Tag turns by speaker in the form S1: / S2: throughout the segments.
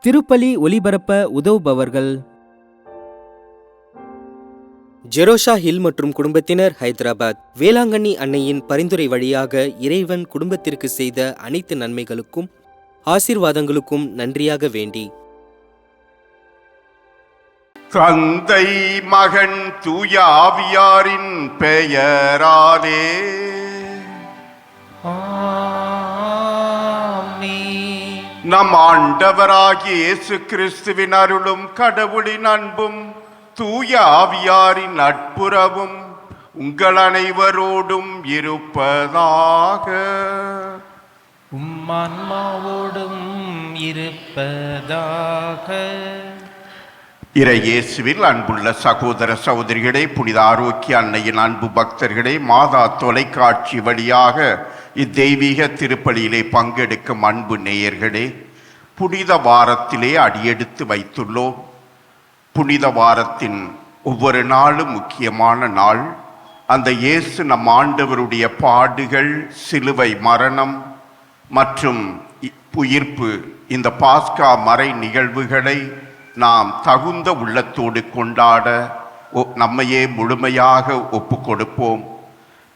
S1: திருப்பலி ஒலிபரப்ப உதவுபவர்கள்: ஜெரோஷா ஹில் மற்றும் குடும்பத்தினர், ஹைதராபாத். வேளாங்கண்ணி அன்னையின் பரிந்துரை வழியாக இறைவன் குடும்பத்திற்கு செய்த அனைத்து நன்மைகளுக்கும் ஆசீர்வாதங்களுக்கும் நன்றியாக வேண்டி,
S2: தந்தை மகன் தூய ஆவியாரின் பெயராலே நம் ஆண்டவராகிய இயேசு கிறிஸ்துவின் அருளும் கடவுளின் அன்பும் தூய ஆவியாரின் நட்புறவும் உங்கள் அனைவரோடும் இருப்பதாக.
S3: உம்மான்மாவோடும் இருப்பதாக.
S2: இறை இயேசுவில் அன்புள்ள சகோதர சகோதரிகளே, புனித ஆரோக்கிய அன்னையின் அன்பு பக்தர்களே, மாதா தொலைக்காட்சி வழியாக இத்தெய்வீக திருப்பலியிலே பங்கெடுக்கும் அன்பு நேயர்களே, புனித வாரத்திலே அடியெடுத்து வைத்துள்ளோம். புனித வாரத்தின் ஒவ்வொரு நாளும் முக்கியமான நாள். அந்த இயேசு நம் ஆண்டவருடைய பாடுகள், சிலுவை மரணம் மற்றும் உயிர்ப்பு, இந்த பாஸ்கா மறை நிகழ்வுகளை நாம் தகுந்த உள்ளத்தோடு கொண்டாட நம்மையே முழுமையாக ஒப்பு கொடுப்போம்.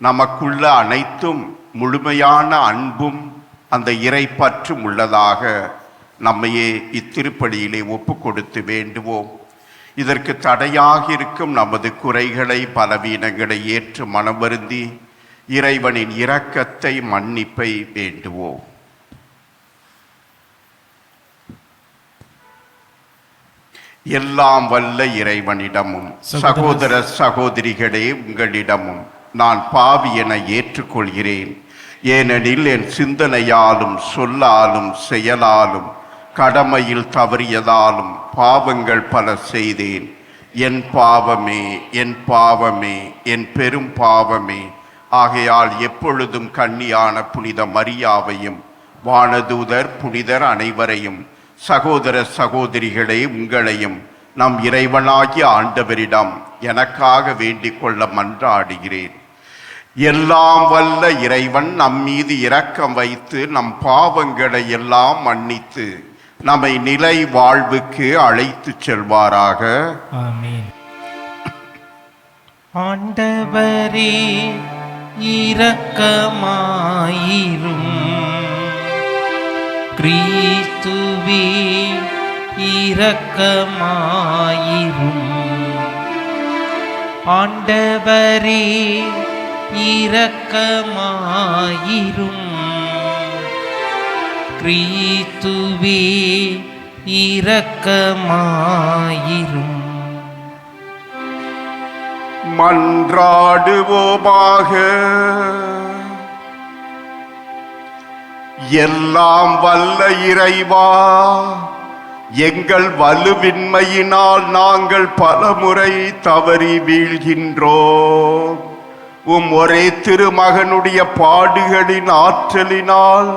S2: நமக்குள்ள அனைத்தும் முழுமையான அன்பும் அந்த இறை பற்றும் உள்ளதாக நம்மையே இத்திருப்பலியிலே ஒப்பு கொடுத்து வேண்டுவோம். இதற்கு தடையாக இருக்கும் நமது குறைகளை, பலவீனங்களை ஏற்று மனம் வருந்தி இறைவனின் இரக்கத்தை, மன்னிப்பை வேண்டுவோம். எல்லாம் வல்ல இறைவனிடமும் சகோதர சகோதரிகளே உங்களிடமும் நான் பாவி என ஏற்றுக்கொள்கிறேன். ஏனெனில் என் சிந்தனையாலும் சொல்லாலும் செயலாலும் கடமையில் தவறியதாலும் பாவங்கள் பல செய்தேன். என் பாவமே, என் பாவமே, என் பெரும் பாவமே. ஆகையால் எப்பொழுதும் கன்னியான புனித மரியாவையும் வானதூதர் புனிதர் அனைவரையும், சகோதர சகோதரிகளே உங்களையும் நம் இறைவனாகிய ஆண்டவரிடம் எனக்காக வேண்டிக் கொள்ள மன்றாடுகிறேன். எல்லாம் வல்ல இறைவன் நம் மீது இரக்கம் வைத்து நம் பாவங்களை எல்லாம் மன்னித்து நம்மை நிலை வாழ்வுக்கு அழைத்து செல்வாராக.
S3: ஆமென். ஆண்டவரே இரக்கமாயிரும். கிறிஸ்துவே இரக்கமாயிரும். ஆண்டவரே இரக்கமாயிரும். கிறிஸ்துவே இரக்கமாயிரும்.
S2: மன்றாடுவோமாக. எல்லாம் வல்ல இறைவா, எங்கள் வலுவின்மையினால் நாங்கள் பலமுறை தவறி வீழ்கின்றோம். ஒரே திருமகனுடைய பாடுகளின் ஆற்றலினால்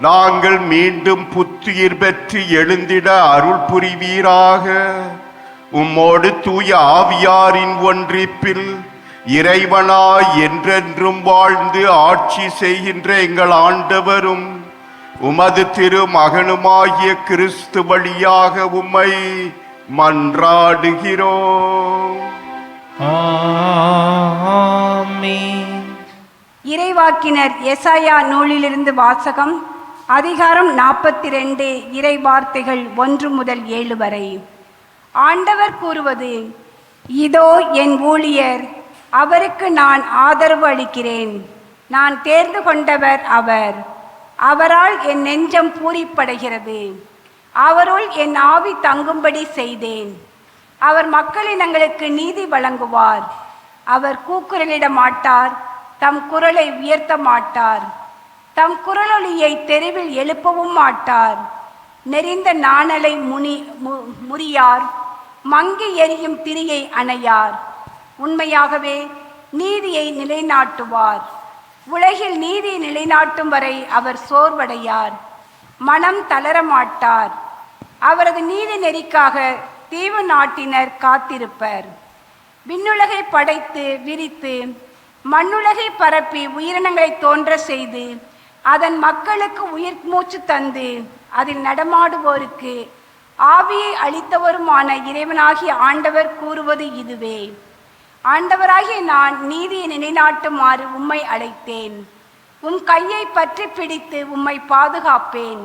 S2: நாங்கள் மீண்டும் புத்துயிர் பெற்று எழுந்திட அருள் புரிவீராக. உம்மோடு தூய ஆவியாரின் ஒன்றிப்பில் இறைவனாய் என்றென்றும் வாழ்ந்து ஆட்சி செய்கின்ற எங்கள் ஆண்டவரும் உமது திருமகனுமாகிய கிறிஸ்து வழியாக உம்மை மன்றாடுகிறோம்.
S3: ஆமென்.
S4: இறைவாக்கினர் எசாயா நூலிலிருந்து வாசகம். அதிகாரம் 42, இறை வார்த்தைகள் 1 முதல் 7 வரை. ஆண்டவர் கூறுவது: இதோ என் ஊழியர், அவருக்கு நான் ஆதரவு அளிக்கிறேன். நான் தேர்ந்து கொண்டவர் அவர். அவரால் என் நெஞ்சம் பூரிப்படைகிறது. அவருள் என் ஆவி தங்கும்படி செய்தேன். அவர் மக்களினங்களுக்கு நீதி வழங்குவார். அவர் கூக்குரலிட மாட்டார், தம் குரலை உயர்த்த மாட்டார். தம் குரலொலியை தெருவில் எழுப்பவும் மாட்டார். நெறிந்த நாணலை முறியார், மங்கி எரியும் திரியை அணையார். உண்மையாகவே நீதியை நிலைநாட்டுவார். உலகில் நீதி நிலைநாட்டும் வரை அவர் சோர்வடையார், மனம் தளரமாட்டார். அவரது நீதி நெறிக்காக தீவு நாட்டினர் காத்திருப்பர். விண்ணுலகை படைத்து விரித்து மண்ணுலகை பரப்பி உயிரினங்களை தோன்ற செய்து அதன் மக்களுக்கு உயிர் மூச்சு தந்து அதில் நடமாடுவோருக்கு ஆவியை அளித்தவருமான இறைவனாகிய ஆண்டவர் கூறுவது இதுவே: ஆண்டவராகிய நான் நீதியை நிலைநாட்டுமாறு உம்மை அழைத்தேன். உம் கையை பற்றி பிடித்து உம்மை பாதுகாப்பேன்.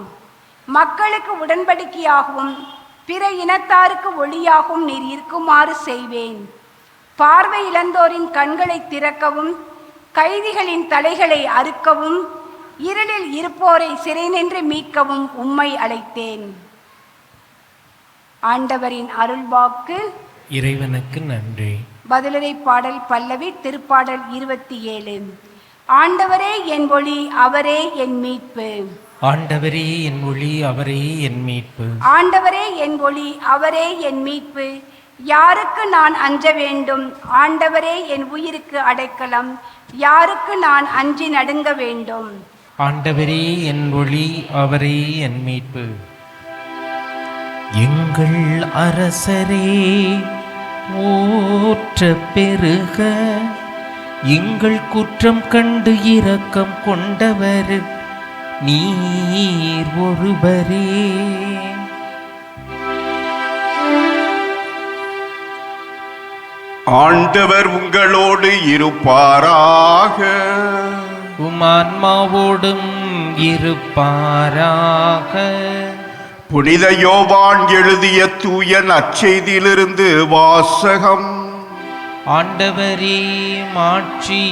S4: மக்களுக்கு உடன்படிக்கையாகவும் பிற இனத்தாருக்கு ஒளியாகவும் நீர் இருக்குமாறு செய்வேன். பார்வை இழந்தோரின் கண்களை திறக்கவும், கைதிகளின் தலைகளை அறுக்கவும், இருளில் இருப்போரை சிறை நின்று மீட்கவும் உம்மை அழைத்தேன். ஆண்டவரின் அருள்வாக்கு.
S3: இறைவனுக்கு நன்றி.
S4: பதிலுரை பாடல் பல்லவி திருப்பாடல் 27. ஆண்டவரே என் ஒளி, அவரே என் மீட்பு.
S3: ஆண்டவரே என் ஒளி, அவரே என் மீட்பு.
S4: ஆண்டவரே என் ஒளி, அவரே என் மீட்பு. யாருக்கு நான் அஞ்ச வேண்டும்? ஆண்டவரே என் உயிருக்கு அடைக்கலம். யாருக்கு நான் அஞ்சி நடுங்க வேண்டும்?
S3: ஆண்டவரே என் ஒளி, அவரே என் மீட்பு. எங்கள் அரசரே ஓற்ற பெருக, எங்கள் குற்றம் கண்டு இரக்கம் கொண்டவர் நீர் ஒருவரே.
S2: ஆண்டவர் உங்களோடு இருப்பாராக.
S3: உமான்மாவோடும் இருப்பாராக.
S2: புனித யோவான் எழுதிய தூய நற்செய்தியிலிருந்து வாசகம்.
S3: ஆண்டவரே மாட்சி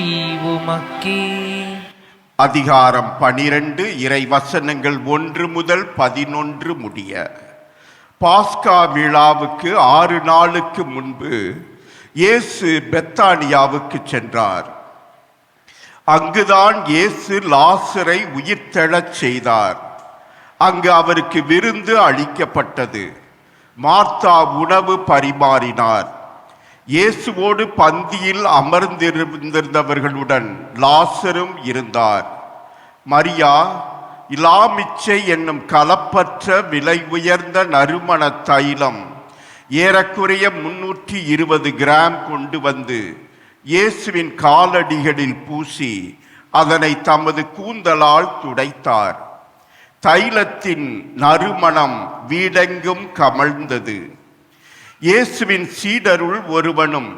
S3: உமக்கே.
S2: அதிகாரம் 12, இறை வசனங்கள் 1 முதல் 11 முடிய. பாஸ்கா விழாவுக்கு 6 நாளுக்கு முன்பு இயேசு பெத்தானியாவுக்கு சென்றார். அங்குதான் இயேசு லாசரை உயிர்த்தெழச் செய்தார். அங்கு அவருக்கு விருந்து அளிக்கப்பட்டது. மார்த்தா உணவு பரிமாறினார். இயேசுவோடு பந்தியில் அமர்ந்திருந்தவர்களுடன் லாசரும் இருந்தார். மரியா இலாமிச்சை என்னும் கலப்பற்ற விலை உயர்ந்த நறுமண தைலம் ஏறக்குறைய 320 கிராம் கொண்டு வந்து இயேசுவின் காலடிகளில் பூசி அதனை தமது கூந்தலால் துடைத்தார். தைலத்தின் நறுமணம் வீடெங்கும் கமழ்ந்தது. இயேசுவின் சீடருள் ஒருவனும்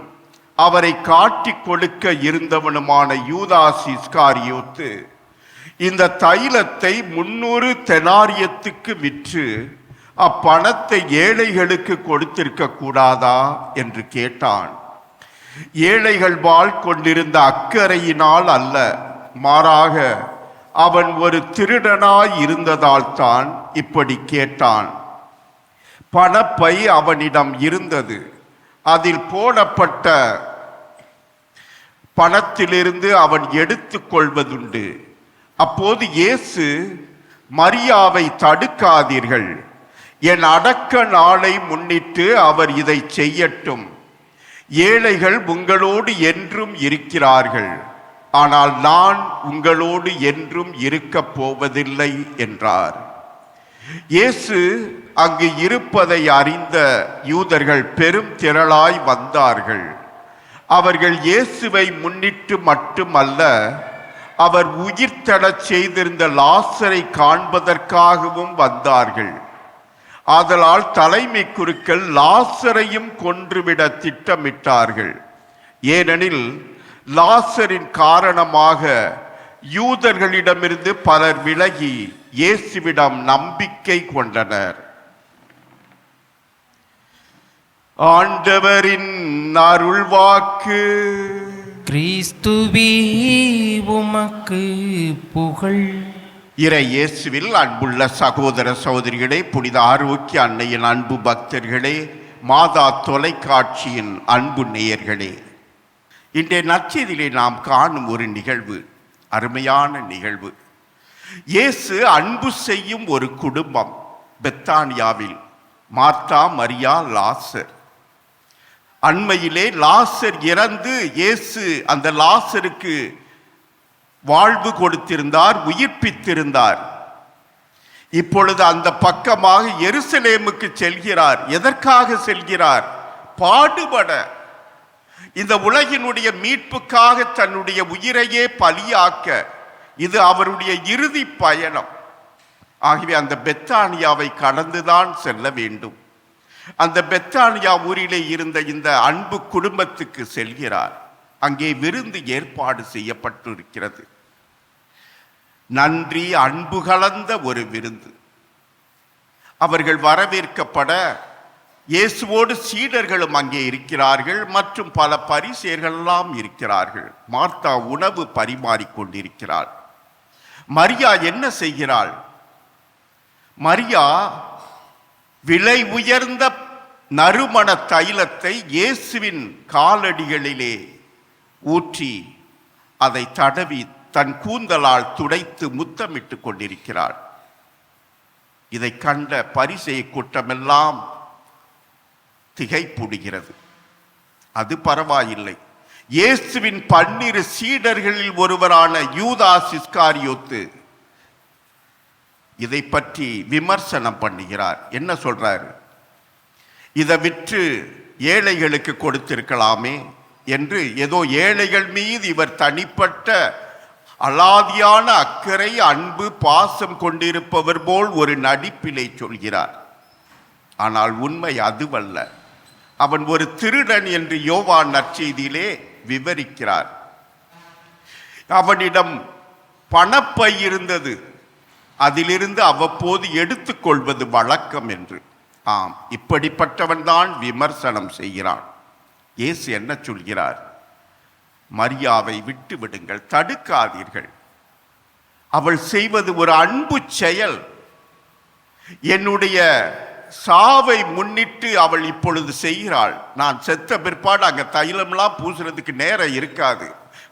S2: அவரை காட்டிக் கொடுக்க இருந்தவனுமான யூதாஸ் இஸ்காரியோத்து இந்த தைலத்தை 300 தெனாரியத்துக்கு விற்று அப்பணத்தை ஏழைகளுக்கு கொடுத்திருக்க கூடாதா என்று கேட்டான். ஏழைகள் வாழ் கொண்டிருந்த அக்கறையினால் அல்ல, மாறாக அவன் ஒரு திருடனாய் இருந்ததால் தான் இப்படி கேட்டான். பணப்பை அவனிடம் இருந்தது. அதில் போடப்பட்ட பணத்திலிருந்து அவன் எடுத்துக் கொள்வதுண்டு. அப்போது இயேசு, மரியாவை தடுக்காதீர்கள், என் அடக்க நாளை முன்னிட்டு அவர் இதை செய்யட்டும். ஏழைகள் உங்களோடு என்றும் இருக்கிறார்கள், ஆனால் நான் உங்களோடு என்றும் இருக்கப் போவதில்லை என்றார். இயேசு அங்கு இருப்பதை அறிந்த யூதர்கள் பெரும் திரளாய் வந்தார்கள். அவர்கள் இயேசுவை முன்னிட்டு மட்டுமல்ல, அவர் உயிர்த்தெழச் செய்திருந்த லாசரை காண்பதற்காகவும் வந்தார்கள். ஆதலால் தலைமை குருக்கள் லாசரையும் கொன்றுவிட திட்டமிட்டார்கள். ஏனெனில் லாசரின் காரணமாக யூதர்களிடமிருந்து பலர் விலகி இயேசுவிடம் நம்பிக்கை கொண்டனர். ஆண்டவரின் அருள்வாக்கு.
S3: கிறிஸ்துவே உமக்கு புகழ்.
S2: இறை இயேசுவில் அன்புள்ள சகோதர சகோதரிகளே, புனித ஆரோக்கிய அன்னையின் அன்பு பக்தர்களே, மாதா தொலைக்காட்சியின் அன்பு நேயர்களே, இன்றைய நற்செய்தியிலே நாம் காணும் ஒரு நிகழ்வு அருமையான நிகழ்வு. இயேசு அன்பு செய்யும் ஒரு குடும்பம் பெத்தானியாவில். மார்த்தா, மரியா, லாசர். அண்மையிலே லாசர் இறந்து இயேசு அந்த லாசருக்கு வாழ்வு கொடுத்திருந்தார், உயிர்ப்பித்திருந்தார். இப்பொழுது அந்த பக்கமாக எருசலேமுக்கு செல்கிறார். எதற்காக செல்கிறார்? பாடுபட. இந்த உலகினுடைய மீட்புக்காக தன்னுடைய உயிரையே பலியாக்க இது அவருடைய இறுதி பயணம். ஆகவே அந்த பெத்தானியாவை கடந்துதான் செல்ல வேண்டும். அந்த பெத்தானியா ஊரிலே இருந்த இந்த அன்பு குடும்பத்துக்கு செல்கிறார். அங்கே விருந்து ஏற்பாடு செய்யப்பட்டிருக்கிறது. நன்றி அன்பு கலந்த ஒரு விருந்து. அவர்கள் வரவேற்கப்பட இயேசுவோடு சீடர்களும் அங்கே இருக்கிறார்கள், மற்றும் பல பரிசேயர்கள் எல்லாம் இருக்கிறார்கள். மார்த்தா உணவு பரிமாறிக்கொண்டிருக்கிறாள். மரியா என்ன செய்கிறாள்? மரியா விலை உயர்ந்த நறுமண தைலத்தை இயேசுவின் காலடிகளிலே ஊற்றி அதை தடவி தன் கூந்தலால் துடைத்து முத்தமிட்டு கொண்டிருக்கிறாள். இதை கண்ட பரிசேய கூட்டமெல்லாம் திகைப்புடுகிறது. அது பரவாயில்லை. இயேசுவின் 12 சீடர்களில் ஒருவரான யூதாஸ் இஸ்காரியோத்து இதை பற்றி விமர்சனம் பண்ணுகிறார். என்ன சொல்றாரு? இதை விற்று ஏழைகளுக்கு கொடுத்திருக்கலாமே என்று, ஏதோ ஏழைகள் மீது இவர் தனிப்பட்ட அலாதியான அக்கறை, அன்பு, பாசம் கொண்டிருப்பவர் போல் ஒரு நடிப்பிலை சொல்கிறார். ஆனால் உண்மை அதுவல்ல. அவன் ஒரு திருடன் என்று யோவான் நற்செய்தியிலே விவரிக்கிறார். அவனிடம் பணப்பை இருந்தது, அதிலிருந்து அவ்வப்போது எடுத்துக்கொள்வது வழக்கம் என்று. ஆம், இப்படிப்பட்டவன் தான் விமர்சனம் செய்கிறான். இயேசு என்ன சொல்கிறார்? மரியாவை விட்டு விடுங்கள், தடுக்காதீர்கள். அவள் செய்வது ஒரு அன்பு செயல். என்னுடைய சாவை முன்னிட்டு அவள் இப்பொழுது செய்கிறாள். நான் செத்த பிற்பாடு அங்கே தைலம்லாம் பூசுறதுக்கு நேரம் இருக்காது,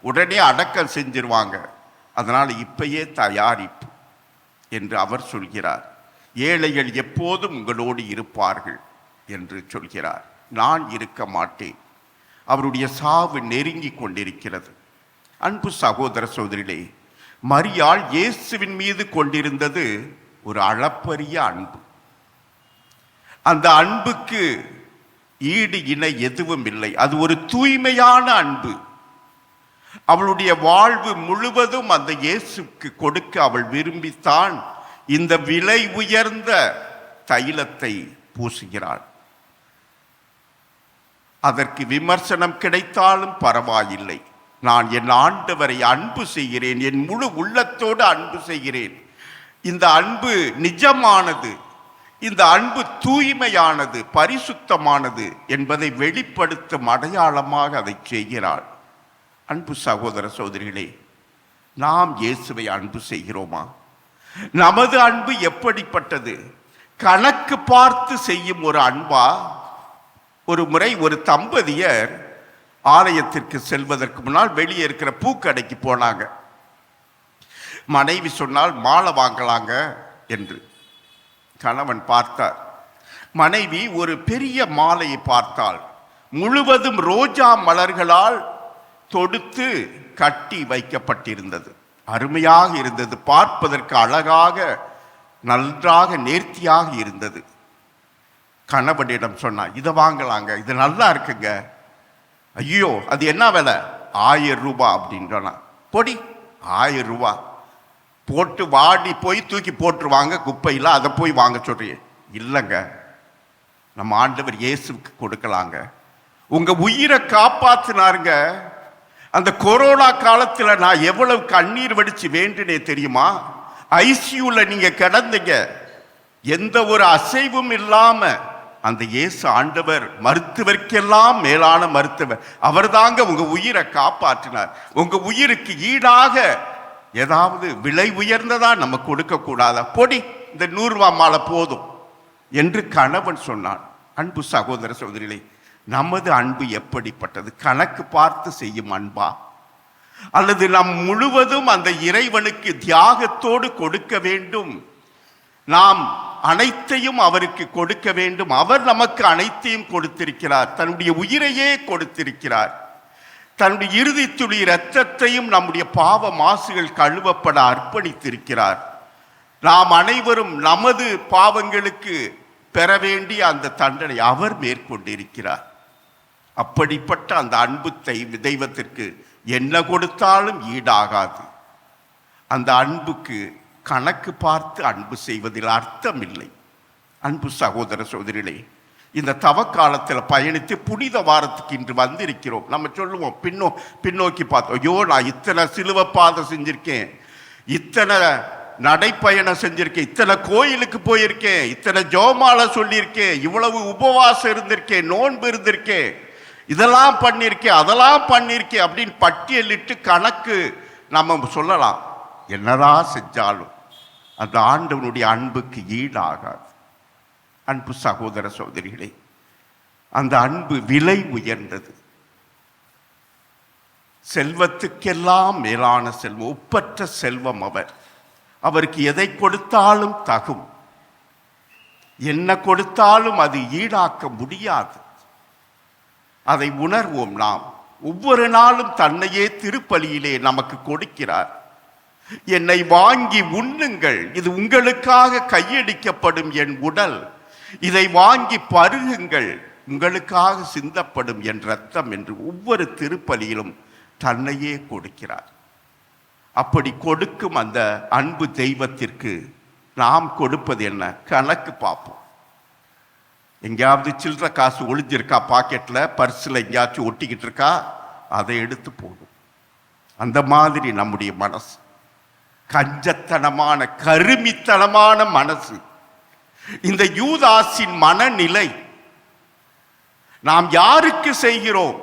S2: உடனே அடக்கம் செஞ்சிருவாங்க. அதனால் இப்பயே தயாரிப்பு என்று அவர் சொல்கிறார். ஏழைகள் எப்போதும் உங்களோடு இருப்பார்கள் என்று சொல்கிறார். நான் இருக்க மாட்டேன். அவருடைய சாவு நெருங்கி கொண்டிருக்கிறது. அன்பு சகோதர சகோதரிகளே, மரியாள் இயேசுவின் மீது கொண்டிருந்தது ஒரு அளப்பரிய அன்பு. அந்த அன்புக்கு ஈடு இணை எதுவும் இல்லை. அது ஒரு தூய்மையான அன்பு. அவளுடைய வாழ்வு முழுவதும் அந்த இயேசுக்கு கொடுக்க அவள் விரும்பித்தான் இந்த விலை உயர்ந்த தைலத்தை பூசுகிறாள். அதற்கு விமர்சனம் கிடைத்தாலும் பரவாயில்லை. நான் என் ஆண்டவரை அன்பு செய்கிறேன், என் முழு உள்ளத்தோடு அன்பு செய்கிறேன். இந்த அன்பு நிஜமானது, இந்த அன்பு தூய்மையானது, பரிசுத்தமானது என்பதை வெளிப்படுத்தும் அடையாளமாக அதை செய்கிறாள். அன்பு சகோதர சகோதரிகளே, நாம் இயேசுவை அன்பு செய்கிறோமா? நமது அன்பு எப்படிப்பட்டது? கணக்கு பார்த்து செய்யும் ஒரு அன்பா? ஒரு முறை ஒரு தம்பதியர் ஆலயத்திற்கு செல்வதற்கு முன்னால் வெளியே இருக்கிற பூக்கடைக்கு போனாங்க. மனைவி சொன்னால் மாலை வாங்கலாங்க என்று. கணவன் பார்த்தார். மனைவி ஒரு பெரிய மாலையை பார்த்தாள். முழுவதும் ரோஜா மலர்களால் தொடுத்து கட்டி வைக்கப்பட்டிருந்தது. அருமையாக இருந்தது, பார்ப்பதற்கு அழகாக, நன்றாக, நேர்த்தியாக இருந்தது. கணவனிடம் சொன்னா, இதை வாங்கலாங்க, இது நல்லா இருக்குங்க. ஐயோ, அது என்ன விலை? 1000 ரூபாய் அப்படின்னு சொன்னா. பொடி 1000 ரூபாய் போட்டு வாடி போய் தூக்கி போட்டுருவாங்க குப்பையில், அதை போய் வாங்க சொல்றீங்க. இல்லைங்க, நம்ம ஆண்டவர் இயேசுக்கு கொடுக்கலாங்க. உங்க உயிரை காப்பாத்தினாருங்க. அந்த கொரோனா காலத்தில் நான் எவ்வளவு கண்ணீர் வடிச்சு வேண்டினே தெரியுமா? ஐசியூல நீங்க கிடந்தீங்க, எந்த ஒரு அசைவும் இல்லாம அந்த இயேசு ஆண்டவர் மருத்துவர்க்கெல்லாம் மேலான மருத்துவர். அவர் தாங்க உங்க உயிரை காப்பாற்றினார். உங்க உயிருக்கு ஈடாக ஏதாவது விலை உயர்ந்ததா நம்ம கொடுக்க கூடாதா? பொடி, இந்த 100 ரூபாய் மாலை போதும் என்று கணவன் சொன்னான். அன்பு சகோதர சகோதரிகளே, நமது அன்பு எப்படிப்பட்டது? கணக்கு பார்த்து செய்யும் அன்பா, அல்லது நம் முழுவதும் அந்த இறைவனுக்கு தியாகத்தோடு கொடுக்க வேண்டும்? நாம் அனைத்தையும் அவருக்கு கொடுக்க வேண்டும். அவர் நமக்கு அனைத்தையும் கொடுத்திருக்கிறார். தன்னுடைய உயிரையே கொடுத்திருக்கிறார். தன்னுடைய இறுதி துளி இரத்தத்தையும் நம்முடைய பாவ மாசுகள் கழுவப்பட அர்ப்பணித்திருக்கிறார். நாம் அனைவரும் நமது பாவங்களுக்கு பெற வேண்டிய அந்த தண்டனை அவர் மேற்கொண்டிருக்கிறார். அப்படிப்பட்ட அந்த அன்பு தெய்வத்திற்கு என்ன கொடுத்தாலும் ஈடாகாது. அந்த அன்புக்கு கணக்கு பார்த்து அன்பு செய்வதில் அர்த்தம் இல்லை. அன்பு சகோதர சகோதரிகளே, இந்த தவக்காலத்தில் பயணித்து புனித வாரத்துக்கு இன்று வந்திருக்கிறோம். நம்ம சொல்லுவோம், பின்னோக்கி பார்த்தோம், ஐயோ நான் இத்தனை சிலுவை பாதை செஞ்சிருக்கேன், இத்தனை நடைப்பயணம் செஞ்சிருக்கேன், இத்தனை கோயிலுக்கு போயிருக்கேன், இத்தனை ஜோமாலை சொல்லியிருக்கேன், இவ்வளவு உபவாசம் இருந்திருக்கேன், நோன்பு இருந்திருக்கேன், இதெல்லாம் பண்ணியிருக்கேன், அதெல்லாம் பண்ணியிருக்கேன் அப்படின்னு பட்டியலிட்டு கணக்கு நம்ம சொல்லலாம். என்னதான் செஞ்சாலும் அந்த ஆண்டவனுடைய அன்புக்கு ஈடாகாது. அன்பு சகோதர சகோதரிகளே, அந்த அன்பு விலை உயர்ந்தது. செல்வத்துக்கெல்லாம் மேலான செல்வம், ஒப்பற்ற செல்வம் அவர். அவருக்கு எதை கொடுத்தாலும் தகும், என்ன கொடுத்தாலும் அது ஈடாக்க முடியாது. அதை உணர்வோம். நாம் ஒவ்வொரு நாளும் தன்னையே திருப்பலியிலே நமக்கு கொடுக்கிறார். என்னை வாங்கி உண்ணுங்கள், இது உங்களுக்காக கையடிக்கப்படும் என் உடல், இதை வாங்கி பருகுங்கள், உங்களுக்காக சிந்தப்படும் என் இரத்தம் என்று ஒவ்வொரு திருப்பலியிலும் தன்னையே கொடுக்கிறார். அப்படி கொடுக்கும் அந்த அன்பு தெய்வத்திற்கு நாம் கொடுப்பது என்ன? கணக்கு பார்ப்போம். எங்கேயாவது சில்லற காசு ஒளிஞ்சிருக்கா பாக்கெட்ல, பர்ஸில் எங்கேயாச்சும் ஒட்டிக்கிட்டு இருக்கா, அதை எடுத்து போடும். அந்த மாதிரி நம்முடைய மனசு கஞ்சத்தனமான கருமித்தனமான மனசு. இந்த யூதாசின் மனநிலை. நாம் யாருக்கு செய்கிறோம்?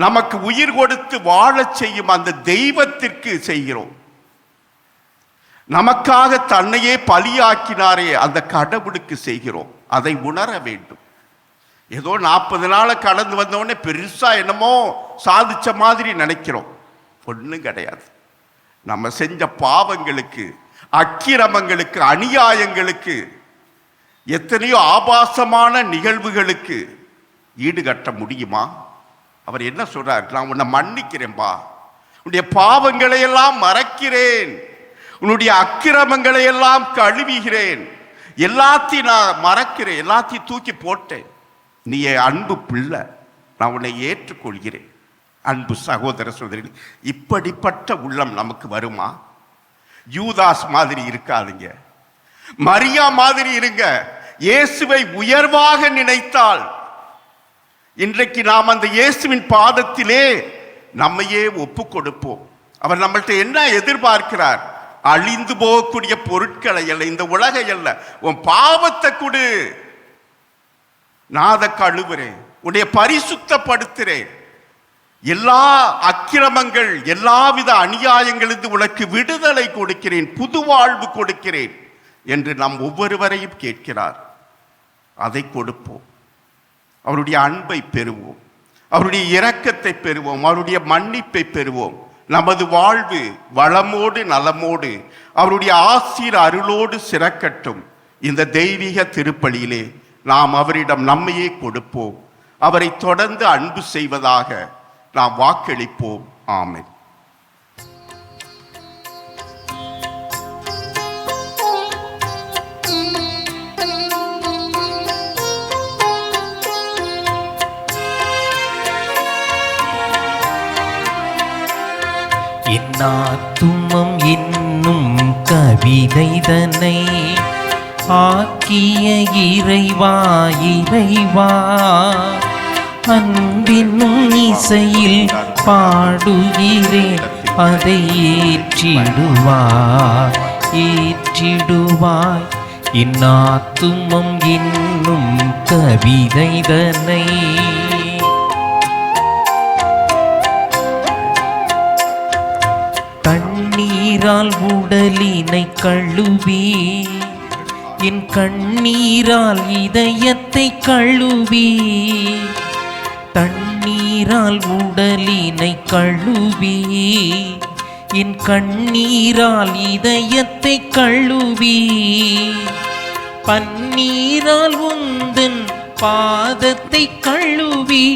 S2: நமக்கு உயிர் கொடுத்து வாழச் செய்யும் அந்த தெய்வத்திற்கு செய்கிறோம். நமக்காக தன்னையே பலியாக்கினாரே அந்த கடவுளுக்கு செய்கிறோம். அதை உணர வேண்டும். ஏதோ 40 நாளை கடந்து வந்தோடனே பெருசா என்னமோ சாதிச்ச மாதிரி நினைக்கிறோம். ஒன்றும் கிடையாது. நம்ம செஞ்ச பாவங்களுக்கு, அக்கிரமங்களுக்கு, அநியாயங்களுக்கு, எத்தனையோ ஆபாசமான நிகழ்வுகளுக்கு ஈடுகட்ட முடியுமா? அவர் என்ன சொல்றார்? நான் உன்னை மன்னிக்கிறேன்பா, உன்னுடைய பாவங்களை எல்லாம் மறக்கிறேன், உன்னுடைய அக்கிரமங்களை எல்லாம் கழுவுகிறேன், எல்லாத்தையும் நான் மறக்கிறேன், எல்லாத்தையும் தூக்கி போட்டேன், நீ என் அன்பு பிள்ளை, நான் உன்னை ஏற்றுக்கொள்கிறேன். அன்பு சகோதர சகோதரி, இப்படிப்பட்ட உள்ளம் நமக்கு வருமா? யூதாஸ் மாதிரி இருக்காதுங்க, மரியா மாதிரி இருங்க. இயேசுவை உயர்வாக நினைத்தால் இன்றைக்கு நாம் அந்த இயேசுவின் பாதத்திலே நம்மையே ஒப்பு கொடுப்போம். அவர் நம்மள்ட்ட என்ன எதிர்பார்க்கிறார்? அழிந்து போகக்கூடிய பொருட்களை அல்ல, இந்த உலகை அல்ல, உன் பாவத்தை கொடு, நான் அதை கழுவுறேன், உன்னை பரிசுத்தப்படுத்துறேன், எல்லா அக்கிரமங்கள் எல்லாவித அநியாயங்களிலிருந்து உனக்கு விடுதலை கொடுக்கிறேன், புது வாழ்வு கொடுக்கிறேன் என்று நம் ஒவ்வொருவரையும் கேட்கிறார். அதை கொடுப்போம். அவருடைய அன்பை பெறுவோம், அவருடைய இரக்கத்தை பெறுவோம், அவருடைய மன்னிப்பை பெறுவோம். நமது வாழ்வு வளமோடு நலமோடு அவருடைய ஆசீர் அருளோடு சிறக்கட்டும். இந்த தெய்வீக திருப்பலியிலே நாம் அவரிடம் நம்மையே கொடுப்போம். அவரை தொடர்ந்து அன்பு செய்வதாக நாம் வாக்களிப்போம். ஆமென்.
S3: என்னாத்துமம் என்னும் கவிதைதனை ஆக்கிய இறைவா இறைவா, அன்பினும் இசையில் பாடுகிறேன், அதை ஏற்றிடுவாய் ஏற்றிடுவாய். என்னாத்துமம் என்னும் கவிதைதனை கண்ணீரால் உடலினை கழுவி, என் கண்ணீரால் இதயத்தை கழுவி, தண்ணீரால் உடலினை கழுவி, என் கண்ணீரால் இதயத்தை கழுவி, பன்னீரால் உந்தன் பாதத்தை கழுவி,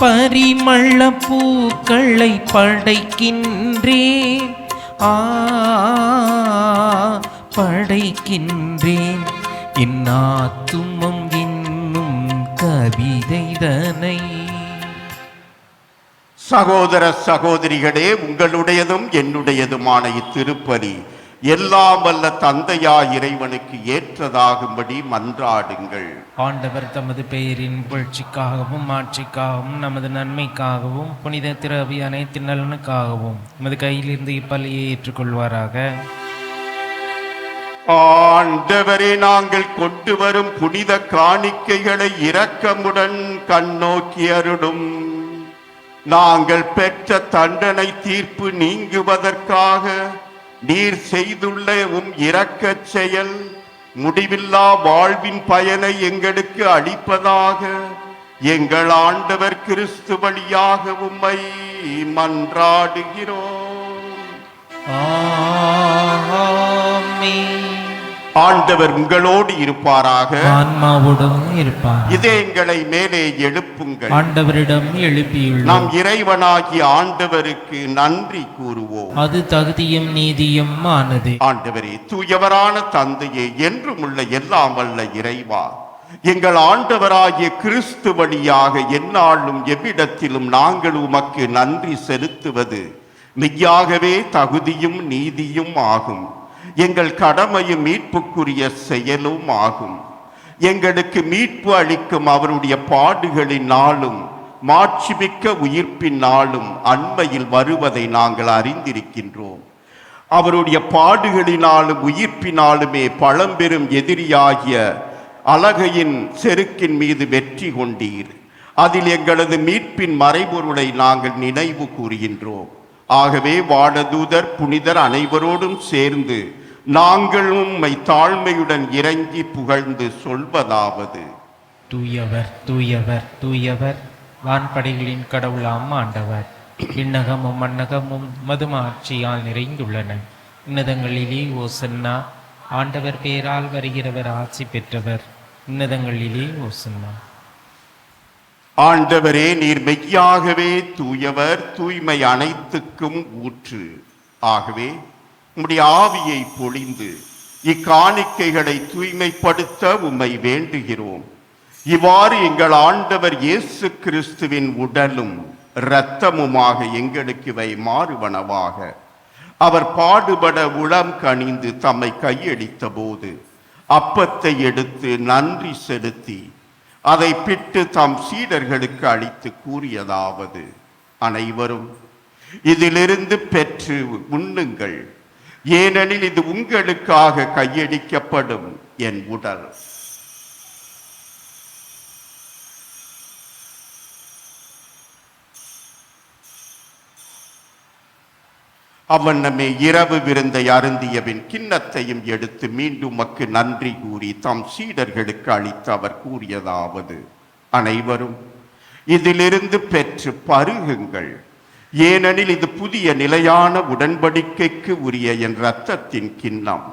S3: பரிமள பூக்களை படைக்கின்றேன், படைக்கின்றேன். இன்னாத்துமம் என்னும் கவிதைதனை.
S2: சகோதர சகோதரிகளே, உங்களுடையதும் என்னுடையதுமான இத்திருப்பலி எல்லாம் வல்ல தந்தையாய் இறைவனுக்கு ஏற்றதாகும்படி மன்றாடுங்கள்.
S3: ஆண்டவர் தமது பெயரின் புகழ்ச்சிக்காகவும் ஆட்சிக்காகவும் நமது நன்மைக்காகவும் புனித திரவி அனைத்து நலனுக்காகவும் நமது கையிலிருந்து இப்பலியை ஏற்றுக்கொள்வாராக.
S2: ஆண்டவரே, நாங்கள் கொண்டு வரும் புனித காணிக்கைகளை இரக்கமுடன் கண்ணோக்கி அருளும். நாங்கள் பெற்ற தண்டனை தீர்ப்பு நீங்குவதற்காக நீர் செய்துள்ள இரக்கச் செயல் முடிவில்லா வாழ்வின் பயனை எங்களுக்கு அளிப்பதாக எங்கள் ஆண்டவர் கிறிஸ்து வழியாக உம்மை மன்றாடுகிறோம்.
S3: ஆமென்.
S2: ஆண்டவர் உங்களோடு இருப்பாராக,
S3: ஆன்மாவோடும் இருப்பார்.
S2: இதயங்களை மேலே எழுப்புங்கள்.
S3: ஆண்டவரிடம் எழுப்பியுள்ளோம்.
S2: நாம் இறைவனாகிய ஆண்டவருக்கு நன்றி கூறுவோம்.
S3: அது தகுதியும் நீதியும் ஆனது.
S2: ஆண்டவரே, தூயவரான தந்தையே, என்றும் உள்ள எல்லாம் வல்ல இறைவா, எங்கள் ஆண்டவராகிய கிறிஸ்து வழியாக எந்நாளும் எவ்விடத்திலும் நாங்கள் உமக்கு நன்றி செலுத்துவது மெய்யாகவே தகுதியும் நீதியும் ஆகும். எங்கள் கடமையும் மீட்புக்குரிய செயலும் ஆகும். எங்களுக்கு மீட்பு அளிக்கும் அவருடைய பாடுகளினாலும் மாட்சிமிக்க உயிர்ப்பின் நாளும் அண்மையில் வருவதை நாங்கள் அறிந்திருக்கின்றோம். அவருடைய பாடுகளினாலும் உயிர்ப்பினாலுமே பழம்பெரும் எதிரியாகிய அலகையின் செருக்கின் மீது வெற்றி கொண்டீர். அதில் எங்களது மீட்பின் மறைபொருளை நாங்கள் நினைவு கூறுகின்றோம். ஆகவே வானதூதர் புனிதர் அனைவரோடும் சேர்ந்து நாங்களும் உம்மை தாழ்மையுடன் இறங்கி புகழ்ந்து சொல்வதாவது:
S3: தூயவர் தூயவர் தூயவர், வான்படைகளின் கடவுளாம் ஆண்டவர். விண்ணகமும் மண்ணகமும் மதுமாட்சியால் நிறைந்துள்ளன. உன்னதங்களிலே ஓசன்னா. ஆண்டவர் பேரால் வருகிறவர் ஆட்சி பெற்றவர். உன்னதங்களிலே ஓசன்னா.
S2: ஆண்டவரே, நீர் மெய்யாகவே தூயவர், தூய்மை அனைத்துக்கும் ஊற்று. ஆகவே உம்முடைய ஆவியை பொழிந்து இக்காணிக்கைகளை தூய்மைப்படுத்த உம்மை வேண்டுகிறோம். இவ்வாறு எங்கள் ஆண்டவர் இயேசு கிறிஸ்துவின் உடலும் இரத்தமுமாக எங்களுக்கு இவை மாறுவனவாக. அவர் பாடுபட உளம் கனிந்து தம்மை கையளித்த போது அப்பத்தை எடுத்து நன்றி செலுத்தி அதை பிட்டு தம் சீடர்களுக்கு அளித்து கூறியதாவது: அனைவரும் இதிலிருந்து பெற்று உண்ணுங்கள், ஏனெனில் இது உங்களுக்காக கையளிக்கப்படும் என் உடல். அவனமே இரவு விருந்தை அருந்தியபின் கிண்ணத்தையும் எடுத்து மீண்டும் உமக்கு நன்றி கூறி தம் சீடர்களுக்கு அளித்து அவர் கூறியதாவது: அனைவரும் இதிலிருந்து பெற்று பருகுங்கள், ஏனெனில் இது புதிய நிலையான உடன்படிக்கைக்கு உரிய என் இரத்தத்தின் கிண்ணம்.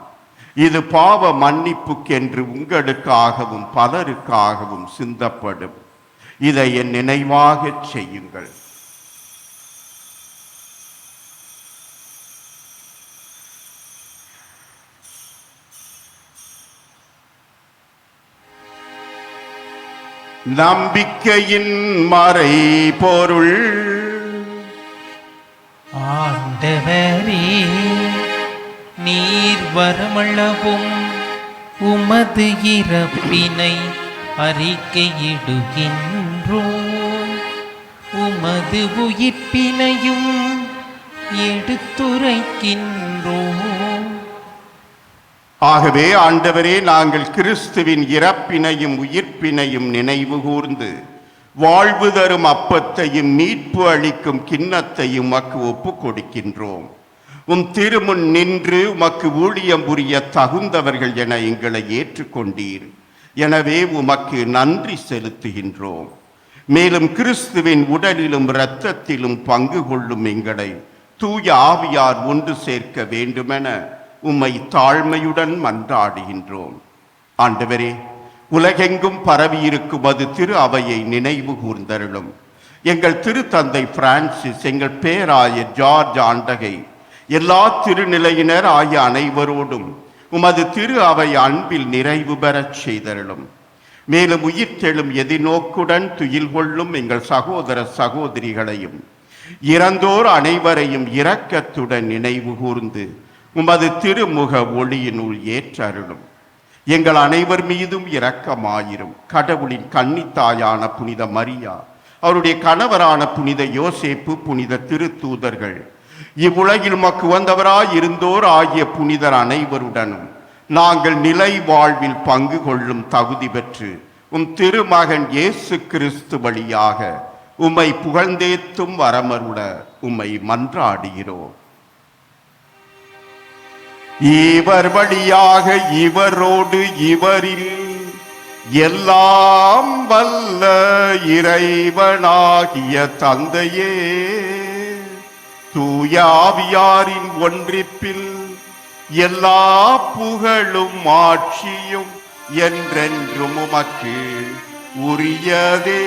S2: இது பாவ மன்னிப்புக்கென்று உங்களுக்காகவும் பலருக்காகவும் சிந்தப்படும். இதை என் நினைவாக செய்யுங்கள். நம்பிக்கையின் மறை பொருள்.
S3: ஆண்டவரே, நீர் வரமளவும் உமது இறப்பினை அறிக்கையிடுகின்றோம், உமது உயிர்ப்பினையும் எடுத்துரைக்கின்றோம்.
S2: ஆகவே ஆண்டவரே, நாங்கள் கிறிஸ்துவின் இறப்பினையும் உயிர்ப்பினையும் நினைவு கூர்ந்து வாழ்வு தரும் அப்பத்தையும் மீட்பு அளிக்கும் கிண்ணத்தையும் உமக்கு ஒப்புக் கொடுக்கின்றோம். உம் திருமுன் நின்று உமக்கு ஊழியம் புரிய தகுந்தவர்கள் என எங்களை ஏற்றுக்கொண்டீர். எனவே உமக்கு நன்றி செலுத்துகின்றோம். மேலும் கிறிஸ்துவின் உடலிலும் இரத்தத்திலும் பங்கு கொள்ளும் எங்களை தூய ஆவியார் ஒன்று சேர்க்க வேண்டுமென உம்மை தாழ்மையுடன் மன்றாடுகின்றோம். ஆண்டவரே, உலகெங்கும் பரவியிருக்கும் அது திரு அவையை நினைவு கூர்ந்தருளும். எங்கள் திருத்தந்தை பிரான்சிஸ், எங்கள் பேராயர் ஜார்ஜ் ஆண்டகை, எல்லா திருநிலையினர் ஆகிய அனைவரோடும் உமது திரு அவை அன்பில் நிறைவு பெறச் செய்தருளும். மேலும் உயிர்த்தெழும் எதிர்நோக்குடன் துயில் கொள்ளும் எங்கள் சகோதர சகோதரிகளையும் இறந்தோர் அனைவரையும் இரக்கத்துடன் நினைவு கூர்ந்து உமது திருமுக ஒளியினுள் ஏற்றருளும். எங்கள் அனைவர் மீதும் இரக்கமாயிரும். கடவுளின் கன்னித்தாயான புனித மரியா, அவருடைய கணவரான புனித யோசேப்பு, புனித திருத்தூதர்கள், இவ்வுலகில் உமக்கு வந்தவராய் இருந்தோர் ஆகிய புனிதர் அனைவருடனும் நாங்கள் நிலை வாழ்வில் பங்கு கொள்ளும் தகுதி பெற்று உம் திருமகன் இயேசு கிறிஸ்து வழியாக உம்மை புகழ்ந்தேத்தும் வரமருள உம்மை மன்றாடுகிறோம். இவர் வழியாக இவரோடு இவரில் எல்லாம் வல்ல இறைவனாகிய தந்தையே, தூய ஆவியாரின் ஒன்றிப்பில் எல்லா புகழும் ஆட்சியும் என்றென்றும் உமக்கு உரியதே.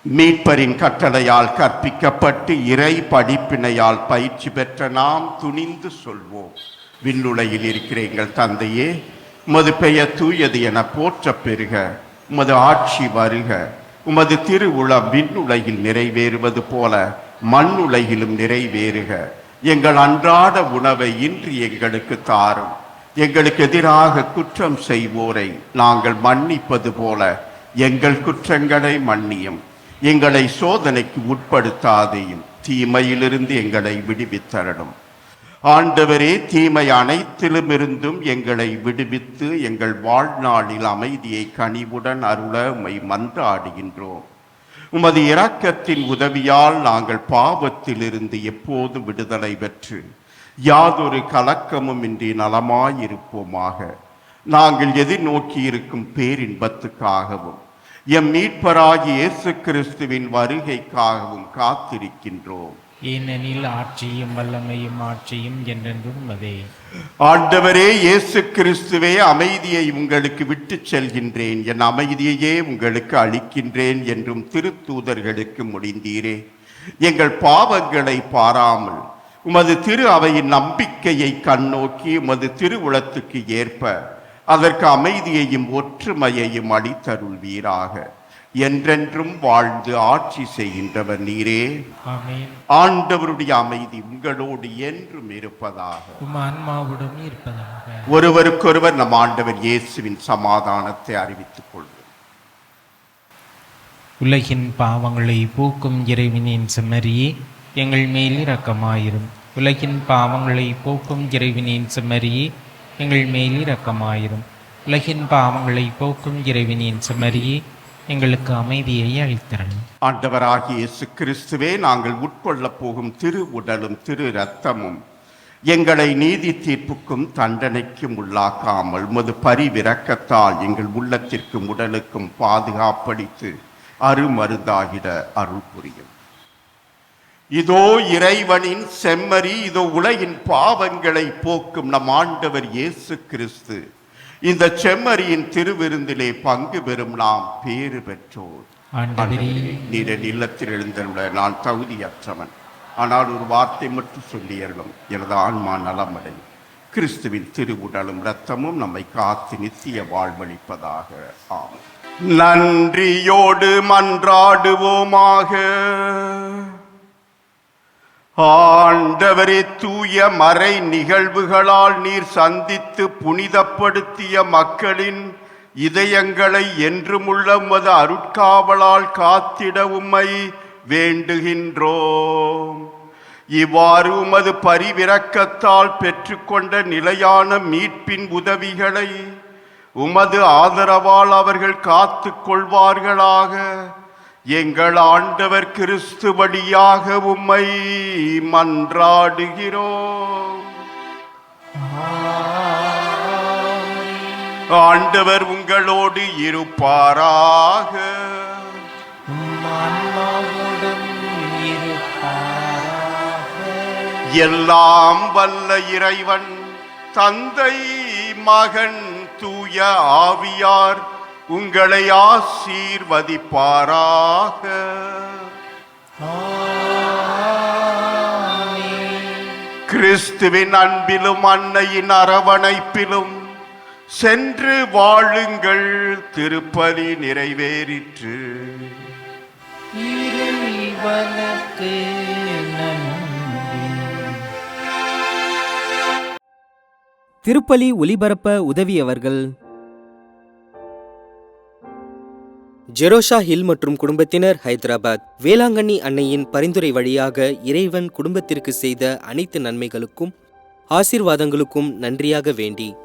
S2: மீட்பரின் கட்டளையால் கற்பிக்கப்பட்டு இறை படிப்பினையால் பயிற்சி பெற்ற நாம் துணிந்து சொல்வோம். விண்ணுலகில் இருக்கிற எங்கள் தந்தையே, உமது பெயர் தூயது என போற்றப் பெறுக. உமது ஆட்சி வருக. உமது திருவுளம் விண்ணுலகில் நிறைவேறுவது போல மண்ணுலகிலும் நிறைவேறுக. எங்கள் அன்றாட உணவை இன்று எங்களுக்கு தாரும். எங்களுக்கு எதிராக குற்றம் செய்வோரை நாங்கள் மன்னிப்பது போல எங்கள் குற்றங்களை மன்னியும். எங்களை சோதனைக்கு உட்படுத்தாதையும் தீமையிலிருந்து எங்களை விடுவித்தரணும். ஆண்டவரே, தீமை அனைத்திலும் இருந்தும் எங்களை விடுவித்து எங்கள் வாழ்நாளில் அமைதியை கனிவுடன் அருள உம்மை மன்றாடுகின்றோம். உமது இரக்கத்தின் உதவியால் நாங்கள் பாவத்திலிருந்து எப்போதும் விடுதலை பெற்று யாதொரு கலக்கமும் இன்றி நலமாயிருப்போமாக. நாங்கள் எதிர்நோக்கி இருக்கும் பேரின்பத்துக்காகவும் எம் மீட்பராகிய இயேசு கிறிஸ்துவின் வருகைக்காகவும் காத்திருக்கின்றோம்.
S3: ஏனெனில் ஆட்சியும் வல்லமையும் ஆட்சியும் என்றென்றும் அதே.
S2: ஆண்டவரே இயேசு கிறிஸ்துவே, அமைதியை உங்களுக்கு விட்டு செல்கின்றேன், என் அமைதியையே உங்களுக்கு அளிக்கின்றேன் என்றும் திருத்தூதர்களுக்கு முடிந்தீரே. எங்கள் பாவங்களை பாராமல் உமது திரு அவையின் நம்பிக்கையை கண்ணோக்கி உமது திருவுளத்துக்கு ஏற்ப அதற்கு அமைதியையும் ஒற்றுமையையும் அளித்தருள்வீராக. என்றென்றும் வாழ்ந்து ஆட்சி செய்கின்றவர் நீரே.
S3: ஆமென்.
S2: ஆண்டவருடைய அமைதி உங்களோடு என்றும் இருப்பதாக.
S3: உம் ஆன்மாவுடன் இருப்பதாக.
S2: ஒருவருக்கொருவர் நம் ஆண்டவர் இயேசுவின் சமாதானத்தை அறிவித்துக் கொள்வோம்.
S3: உலகின் பாவங்களை போக்கும் இறைவனின் செம்மறியே, எங்கள் மேல் இரக்கமாயிரும். உலகின் பாவங்களை போக்கும் இறைவனின் செம்மறியே, எங்கள் மேல் இரக்கமாயிரும். உலகின் பாவங்களை போக்கும் இறைவனின் செம்மறியே, எங்களுக்கு அமைதியை அளித்தரணும்.
S2: ஆண்டவராகிய இயேசு கிறிஸ்துவே, நாங்கள் உட்கொள்ளப் போகும் திரு உடலும் திரு இரத்தமும் எங்களை நீதி தீர்ப்புக்கும் தண்டனைக்கும் உள்ளாக்காமல் உமது பரிவிரக்கத்தால் எங்கள் உள்ளத்திற்கும் உடலுக்கும் பாதுகாப்பளித்து அருமருந்தாகிட அருள் புரியும். இதோ இறைவனின் செம்மறி, இதோ உலகின் பாவங்களை போக்கும் நம் ஆண்டவர் இயேசு கிறிஸ்து. இந்த செம்மறியின் திருவிருந்திலே பங்கு பெறும் நாம் பேறு பெற்றோர். நீர் என் இல்லத்தில் எழுந்துள்ள நான் தகுதியற்றவன், ஆனால் ஒரு வார்த்தை மட்டும் சொல்லியறலும் எனது ஆன்மா நலமடையும். கிறிஸ்துவின் திருவுடலும் இரத்தமும் நம்மை காத்து நித்திய வாழ்வளிப்பதாக. ஆமென். நன்றியோடு மன்றாடுவோமாக. ஆண்டவரே, தூய மறை நிகழ்வுகளால் நீர் சந்தித்து புனிதப்படுத்திய மக்களின் இதயங்களை என்றுமுள்ள உமது அருட்காவலால் காத்திட உம்மை வேண்டுகின்றோம். இவ்வாறு உமது பரிவிரக்கத்தால் பெற்றுக்கொண்ட நிலையான மீட்பின் உதவிகளை உமது ஆதரவால் அவர்கள் காத்து கொள்வார்களாக. எங்கள் ஆண்டவர் கிறிஸ்து வழியாக உம்மை மன்றாடுகிறோம். ஆண்டவர் உங்களோடு இருப்பாராக. எல்லாம் வல்ல இறைவன் தந்தை, மகன், தூய ஆவியார் உங்களை ஆசீர்வதிப்பாராக. கிறிஸ்துவின் அன்பிலும் அன்னையின் அரவணைப்பிலும் சென்று வாழுங்கள், திருப்பலி நிறைவேறிற்று.
S3: இறைவனுக்கு நன்றி.
S1: திருப்பலி ஒலிபரப்ப உதவியவர்கள் ஜெரோஷா ஹில் மற்றும் குடும்பத்தினர், ஹைதராபாத். வேளாங்கண்ணி அன்னையின் பரிந்துரை வழியாக இறைவன் குடும்பத்திற்கு செய்த அனைத்து நன்மைகளுக்கும் ஆசீர்வாதங்களுக்கும் நன்றியாக வேண்டி